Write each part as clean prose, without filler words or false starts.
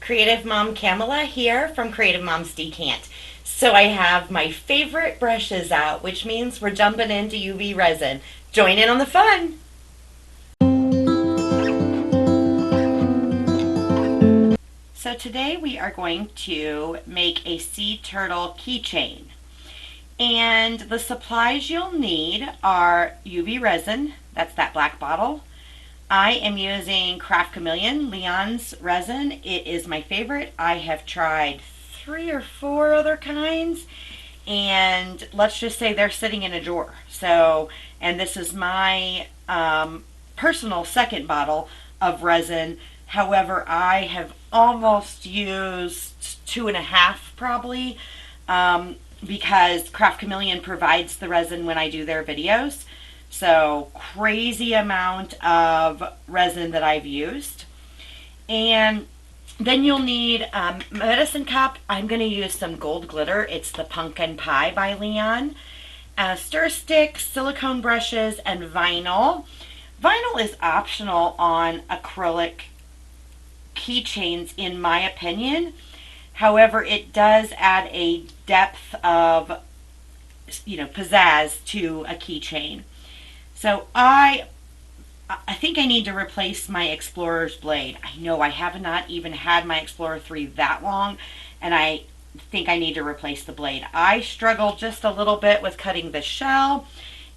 Creative Mom Kamela here from Creative Mom's Decant. So I have my favorite brushes out, which means we're jumping into UV resin. Join in on the fun! So today we are going to make a sea turtle keychain. And the supplies you'll need are UV resin, that's that black bottle. I am using Craft Chameleon, Leon's resin. It is my favorite. I have tried 3 or 4 other kinds, and let's just say they're sitting in a drawer. So, and this is my personal second bottle of resin. However, I have almost used 2.5 probably, because Craft Chameleon provides the resin when I do their videos. So crazy amount of resin that I've used. And then you'll need a medicine cup. I'm going to use some gold glitter. It's the Pumpkin Pie by Leon. Stir sticks, silicone brushes, and vinyl. Vinyl is optional on acrylic keychains in my opinion. However, it does add a depth of, pizzazz to a keychain. So I think I need to replace my Explorer's blade. I know I have not even had my Explorer 3 that long, and I think I need to replace the blade. I struggled just a little bit with cutting the shell,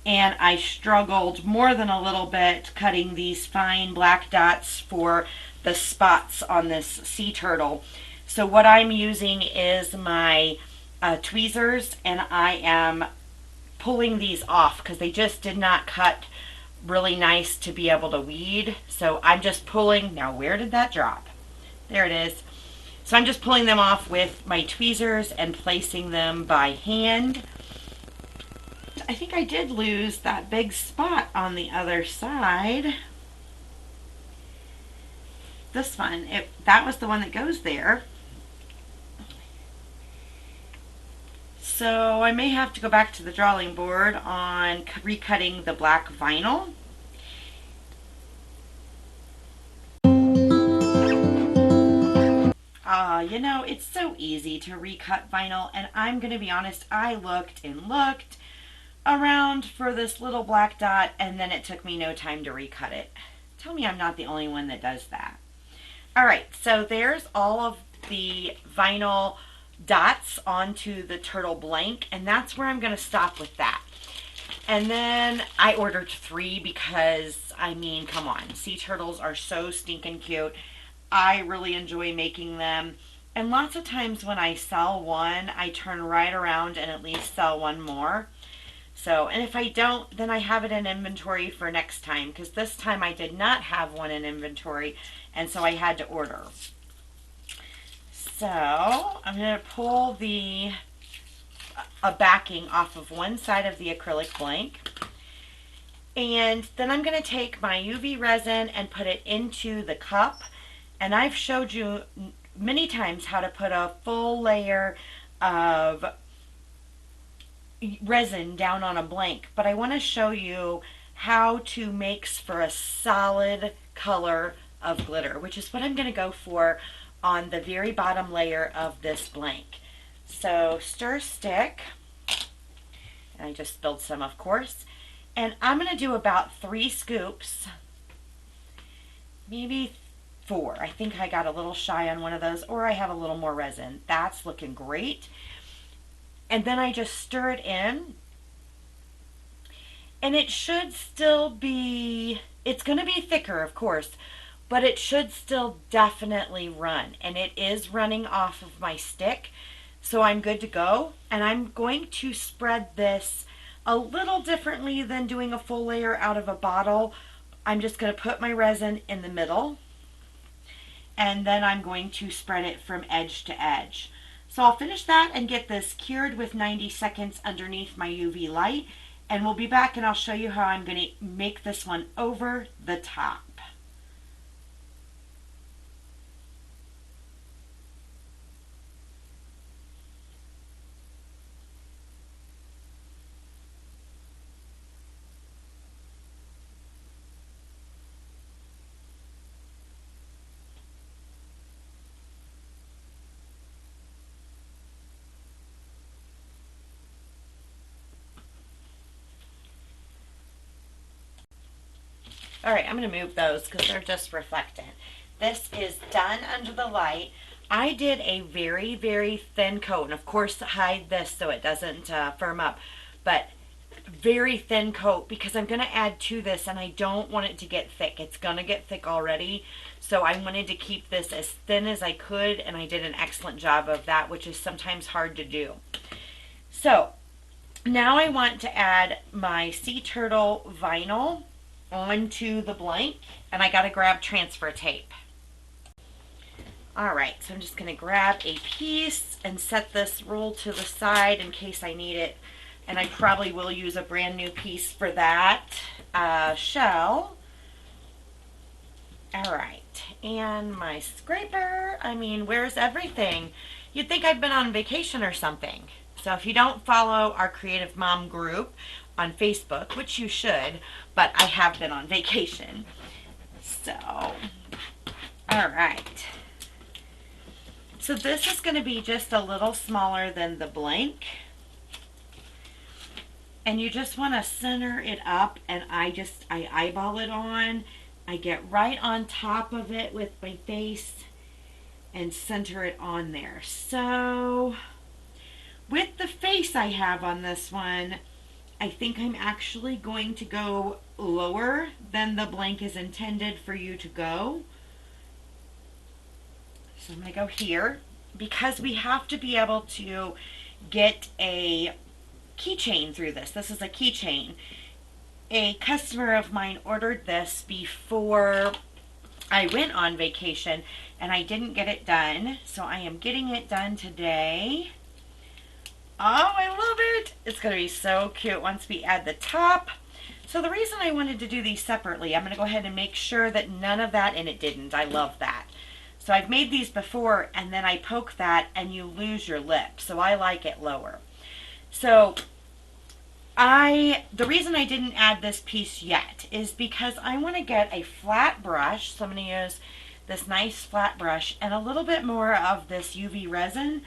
and I struggled more than a little bit cutting these fine black dots for the spots on this sea turtle. So what I'm using is my tweezers, and I am pulling these off because they just did not cut really nice to be able to weed. So I'm just pulling. Now where did that drop? There it is. So I'm just pulling them off with my tweezers and placing them by hand. I think I did lose that big spot on the other side. This one, that was the one that goes there. So I may have to go back to the drawing board on recutting the black vinyl. It's so easy to recut vinyl, and I'm going to be honest, I looked and looked around for this little black dot, and then it took me no time to recut it. Tell me I'm not the only one that does that. Alright, so there's all of the vinyl dots onto the turtle blank, and that's where I'm going to stop with that. And then I ordered 3 because, I mean, come on, sea turtles are so stinking cute. I really enjoy making them, and lots of times when I sell one, I turn right around and at least sell one more. So, and if I don't, then I have it in inventory for next time, because this time I did not have one in inventory, and so I had to order. So I'm going to pull a backing off of one side of the acrylic blank, and then I'm going to take my UV resin and put it into the cup. And I've showed you many times how to put a full layer of resin down on a blank, but I want to show you how to mix for a solid color of glitter, which is what I'm going to go for on the very bottom layer of this blank. So stir stick, and I just spilled some, of course, and I'm going to do about 3 scoops, maybe 4. I think I got a little shy on one of those, or I have a little more resin. That's looking great. And then I just stir it in, and it should still be, it's going to be thicker, of course, but it should still definitely run, and it is running off of my stick, so I'm good to go. And I'm going to spread this a little differently than doing a full layer out of a bottle. I'm just going to put my resin in the middle, and then I'm going to spread it from edge to edge. So I'll finish that and get this cured with 90 seconds underneath my UV light, and we'll be back and I'll show you how I'm going to make this one over the top. All right, I'm going to move those because they're just reflectant. This is done under the light. I did a very, very thin coat, and of course hide this so it doesn't firm up, but very thin coat because I'm going to add to this and I don't want it to get thick. It's going to get thick already, so I wanted to keep this as thin as I could, and I did an excellent job of that, which is sometimes hard to do. So now I want to add my sea turtle vinyl onto the blank, and I got to grab transfer tape. Alright, so I'm just going to grab a piece and set this roll to the side in case I need it. And I probably will use a brand new piece for that shell. Alright, and my scraper. I mean, where's everything? You'd think I'd been on vacation or something. So if you don't follow our Creative Mom group on Facebook, which you should, but I have been on vacation. So, alright. So this is going to be just a little smaller than the blank. And you just want to center it up, and I eyeball it on. I get right on top of it with my face and center it on there. So with the face I have on this one, I think I'm actually going to go lower than the blank is intended for you to go. So I'm going to go here because we have to be able to get a keychain through this. This is a keychain. A customer of mine ordered this before I went on vacation and I didn't get it done. So I am getting it done today. Oh, I love it. It's going to be so cute once we add the top. So the reason I wanted to do these separately, I'm going to go ahead and make sure that none of that, and it didn't. I love that. So I've made these before and then I poke that and you lose your lip. So I like it lower. So the reason I didn't add this piece yet is because I want to get a flat brush. So I'm going to use this nice flat brush and a little bit more of this UV resin.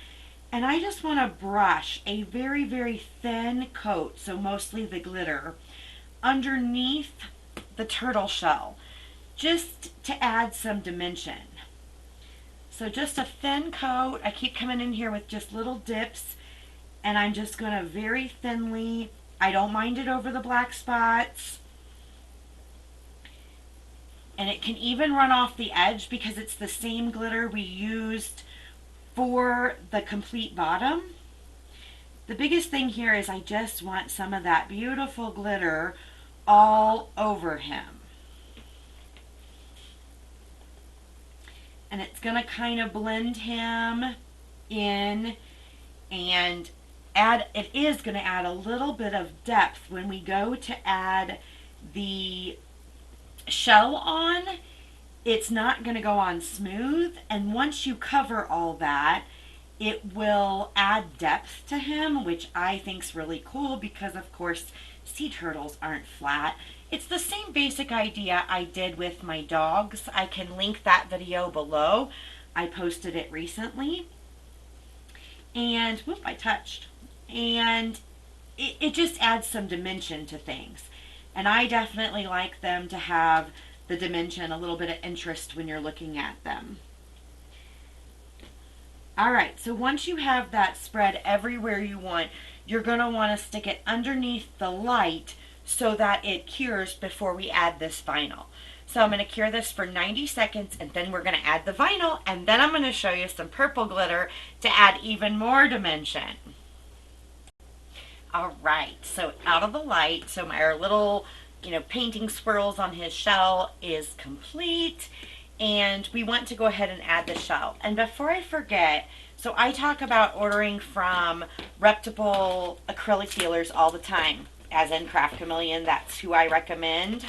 And I just want to brush a very, very thin coat, so mostly the glitter, underneath the turtle shell, just to add some dimension. So just a thin coat. I keep coming in here with just little dips, and I'm just going to very thinly, I don't mind it over the black spots. And it can even run off the edge because it's the same glitter we used for the complete bottom. The biggest thing here is I just want some of that beautiful glitter all over him. And it's going to kind of blend him in and it is going to add a little bit of depth when we go to add the shell on. It's not going to go on smooth, and once you cover all that, it will add depth to him, which I think is really cool because of course sea turtles aren't flat. It's the same basic idea I did with my dogs. I can link that video below. I posted it recently. And, whoop, I touched. And it just adds some dimension to things. And I definitely like them to have the dimension, a little bit of interest when you're looking at them. Alright, so once you have that spread everywhere you want, you're going to want to stick it underneath the light so that it cures before we add this vinyl. So I'm going to cure this for 90 seconds and then we're going to add the vinyl, and then I'm going to show you some purple glitter to add even more dimension. Alright, so out of the light, so our little painting swirls on his shell is complete, and we want to go ahead and add the shell. And before I forget, so I talk about ordering from reputable acrylic dealers all the time, as in Craft Chameleon. That's who I recommend.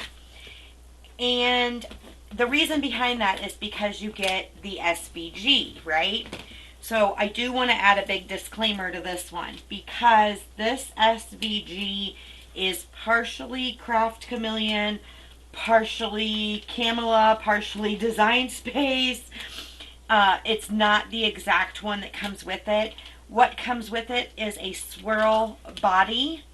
And the reason behind that is because you get the SVG, right? So I do want to add a big disclaimer to this one, because this SVG is partially Craft Chameleon, partially Kamela, partially Design Space. It's not the exact one that comes with it. What comes with it is a swirl body,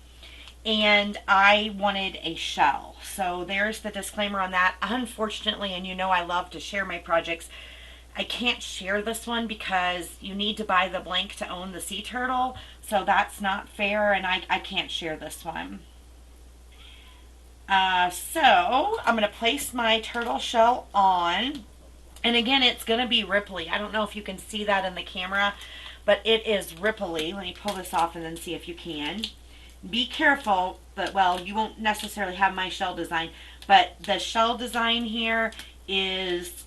and I wanted a shell. So there's the disclaimer on that. Unfortunately, and you know I love to share my projects, I can't share this one because you need to buy the blank to own the sea turtle. So that's not fair, and I can't share this one. So I'm going to place my turtle shell on. And again, it's going to be ripply. I don't know if you can see that in the camera, but it is ripply. Let me pull this off and then see if you can. Be careful that, well, you won't necessarily have my shell design, but the shell design here is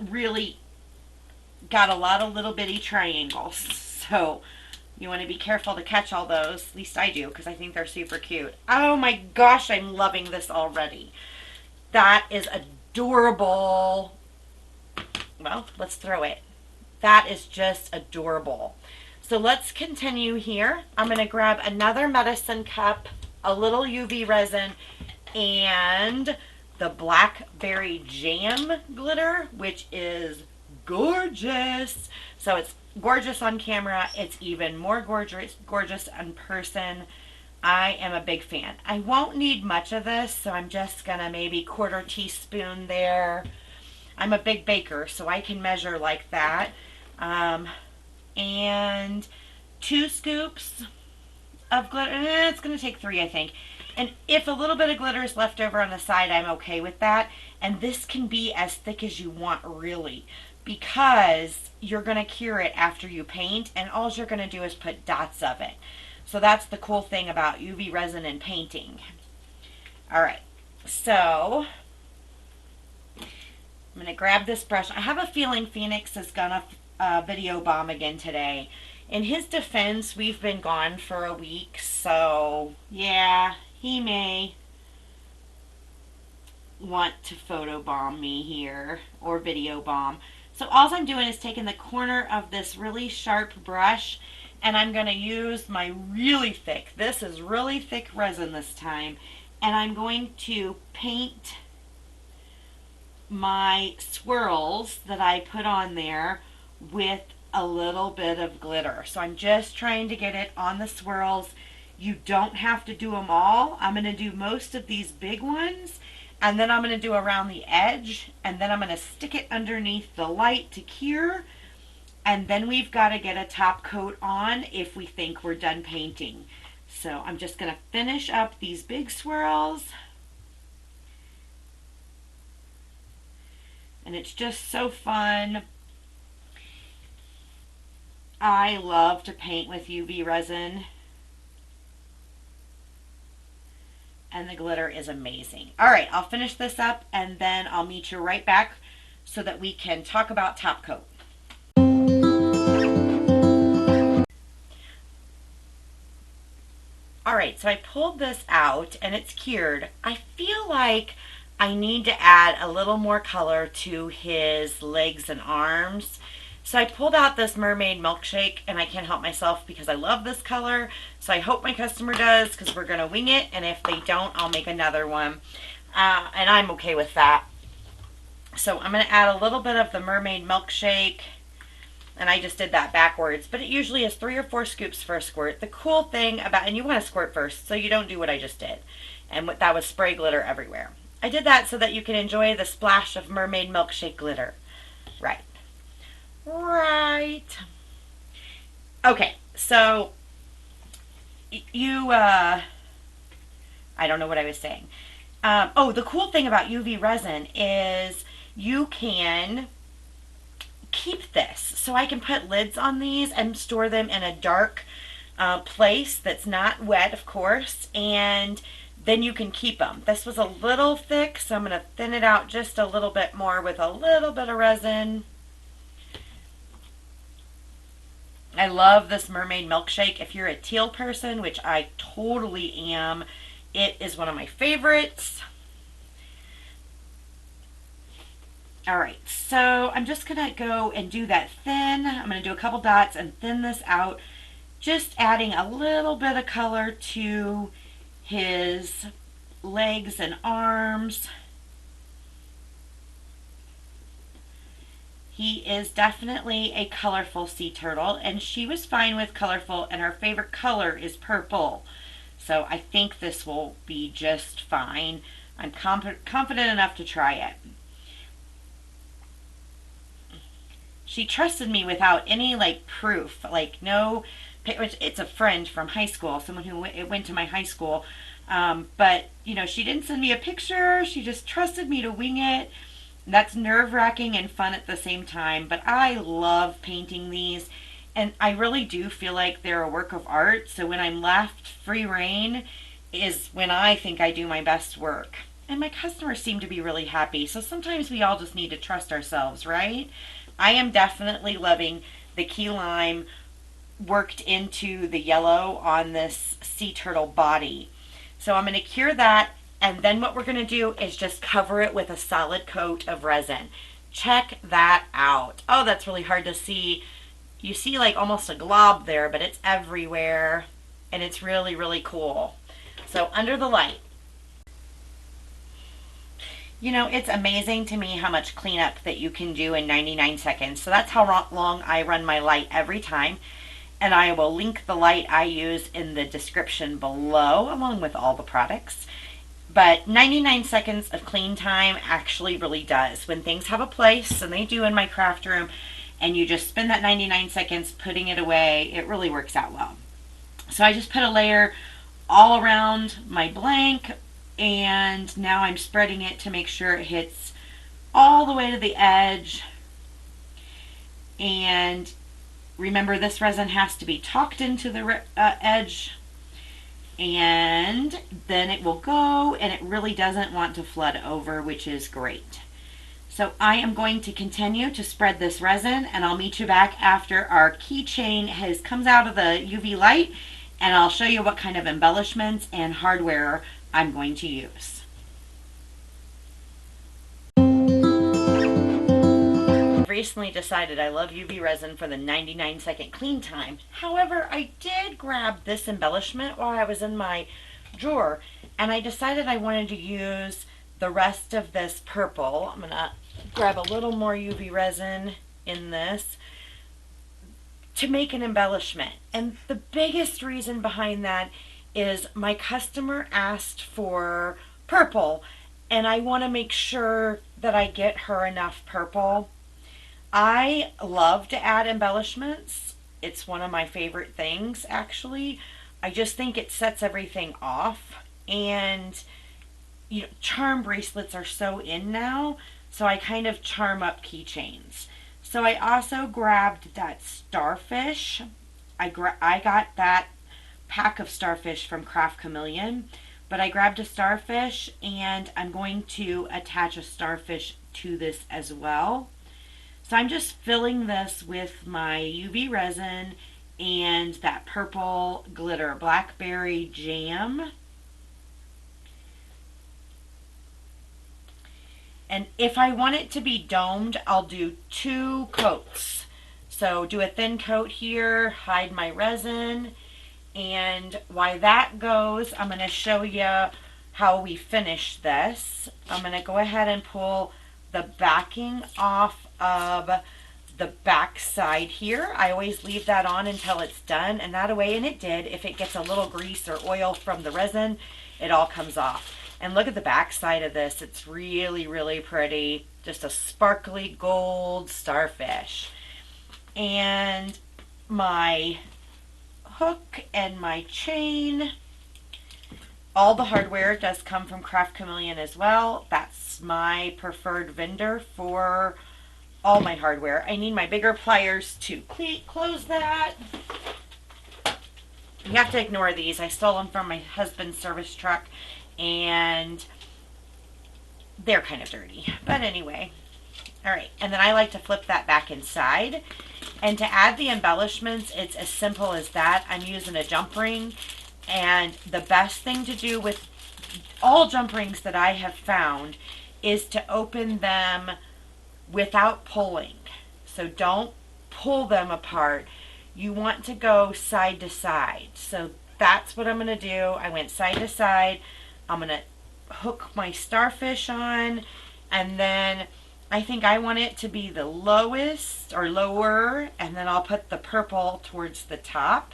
really got a lot of little bitty triangles. So you want to be careful to catch all those. At least I do, because I think they're super cute. Oh my gosh, I'm loving this already. That is adorable. Well, let's throw it. That is just adorable. So let's continue here. I'm going to grab another medicine cup, a little UV resin, and the blackberry jam glitter, which is gorgeous. So it's gorgeous on camera. It's even more gorgeous in person. I am a big fan. I won't need much of this, so I'm just gonna maybe 1/4 teaspoon there. I'm a big baker, so I can measure like that. And 2 scoops of glitter. It's gonna take 3, I think. And if a little bit of glitter is left over on the side, I'm okay with that. And this can be as thick as you want, really, because you're going to cure it after you paint, and all you're going to do is put dots of it. So that's the cool thing about UV resin and painting. All right, so I'm going to grab this brush. I have a feeling Phoenix is going to video bomb again today. In his defense, we've been gone for a week, so yeah, he may want to photobomb me here, or video bomb. So all I'm doing is taking the corner of this really sharp brush, and I'm going to use my really thick, this is really thick resin this time, and I'm going to paint my swirls that I put on there with a little bit of glitter. So I'm just trying to get it on the swirls. You don't have to do them all. I'm going to do most of these big ones, and then I'm going to do around the edge, and then I'm going to stick it underneath the light to cure, and then we've got to get a top coat on if we think we're done painting. So I'm just going to finish up these big swirls, and it's just so fun. I love to paint with UV resin, and the glitter is amazing. All right, I'll finish this up, and then I'll meet you right back so that we can talk about top coat. All right, so I pulled this out, and it's cured. I feel like I need to add a little more color to his legs and arms. So I pulled out this mermaid milkshake, and I can't help myself because I love this color. So I hope my customer does, because we're going to wing it, and if they don't, I'll make another one. And I'm okay with that. So I'm going to add a little bit of the mermaid milkshake, and I just did that backwards, but it usually is 3 or 4 scoops for a squirt. The cool thing about, and you want to squirt first, so you don't do what I just did. And that was spray glitter everywhere. I did that so that you can enjoy the splash of mermaid milkshake glitter. Right. Right. Okay, so I don't know what I was saying. Oh, the cool thing about UV resin is you can keep this. So I can put lids on these and store them in a dark place that's not wet, of course, and then you can keep them. This was a little thick, so I'm going to thin it out just a little bit more with a little bit of resin. I love this mermaid milkshake. If you're a teal person, which I totally am, it is one of my favorites. All right, so I'm just going to go and do that thin. I'm going to do a couple dots and thin this out, just adding a little bit of color to his legs and arms. He is definitely a colorful sea turtle, and she was fine with colorful, and her favorite color is purple. So I think this will be just fine. I'm confident enough to try it. She trusted me without any like proof, like no. It's a friend from high school, someone who went to my high school. But you know, she didn't send me a picture. She just trusted me to wing it. That's nerve-wracking and fun at the same time. But I love painting these, and I really do feel like they're a work of art. So when I'm left free reign is when I think I do my best work. And my customers seem to be really happy. So sometimes we all just need to trust ourselves, right? I am definitely loving the key lime worked into the yellow on this sea turtle body. So I'm going to cure that, and then what we're going to do is just cover it with a solid coat of resin. Check that out. Oh, that's really hard to see. You see like almost a glob there, but it's everywhere, and it's really, really cool. So under the light. You know, it's amazing to me how much cleanup that you can do in 99 seconds. So that's how long I run my light every time. And I will link the light I use in the description below, along with all the products. But 99 seconds of clean time actually really does. When things have a place, and they do in my craft room, and you just spend that 99 seconds putting it away, it really works out well. So I just put a layer all around my blank, and now I'm spreading it to make sure it hits all the way to the edge. And remember, this resin has to be talked into the edge, and then it will go, and it really doesn't want to flood over, which is great. So I am going to continue to spread this resin, and I'll meet you back after our keychain comes out of the UV light, and I'll show you what kind of embellishments and hardware I'm going to use. I've recently decided I love UV resin for the 99-second clean time. However, I did grab this embellishment while I was in my drawer, and I decided I wanted to use the rest of this purple. I'm going to grab a little more UV resin in this to make an embellishment. And the biggest reason behind that is my customer asked for purple, and I want to make sure that I get her enough purple. I love to add embellishments. It's one of my favorite things, actually. I just think it sets everything off. And you know, charm bracelets are so in now, so I kind of charm up keychains. So I also grabbed that Starfish. I got that pack of Starfish from Craft Chameleon, but I grabbed a Starfish, and I'm going to attach a Starfish to this as well. So I'm just filling this with my UV resin and that purple glitter, blackberry jam. And if I want it to be domed, I'll do 2 coats. So do a thin coat here, hide my resin, and while that goes, I'm going to show you how we finish this. I'm going to go ahead and pull the backing off of the back side here. I always leave that on until it's done, and that way, and it did, if it gets a little grease or oil from the resin, it all comes off. And look at the back side of this. It's really, really pretty. Just a sparkly gold starfish. And my hook and my chain. All the hardware does come from Craft Chameleon as well. That's my preferred vendor for all my hardware. I need my bigger pliers to close that. You have to ignore these. I stole them from my husband's service truck, and they're kind of dirty. But anyway. Alright, and then I like to flip that back inside. And to add the embellishments, it's as simple as that. I'm using a jump ring. And the best thing to do with all jump rings that I have found is to open them without pulling. So don't pull them apart. You want to go side to side. So that's what I'm going to do. I went side to side. I'm going to hook my starfish on, and then I think I want it to be the lowest or lower, and then I'll put the purple towards the top.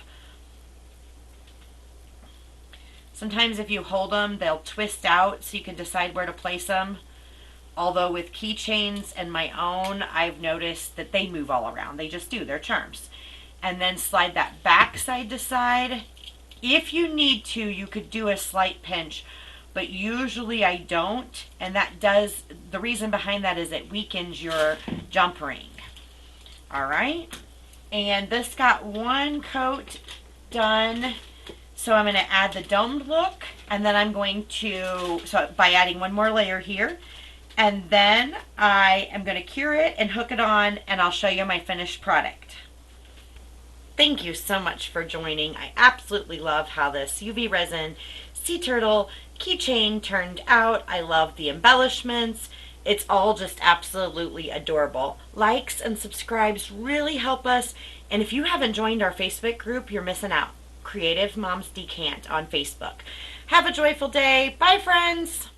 Sometimes if you hold them, they'll twist out so you can decide where to place them. Although with keychains and my own, I've noticed that they move all around. They just do. They're charms. And then slide that back side to side. If you need to, you could do a slight pinch, but usually I don't. And the reason behind that is it weakens your jump ring. All right. And this got one coat done. So I'm going to add the domed look, and then I'm going to, so by adding one more layer here, and then I am going to cure it and hook it on, and I'll show you my finished product. Thank you so much for joining. I absolutely love how this UV resin sea turtle keychain turned out. I love the embellishments. It's all just absolutely adorable. Likes and subscribes really help us, and if you haven't joined our Facebook group, you're missing out. Creative Moms Decant on Facebook. Have a joyful day. Bye, friends.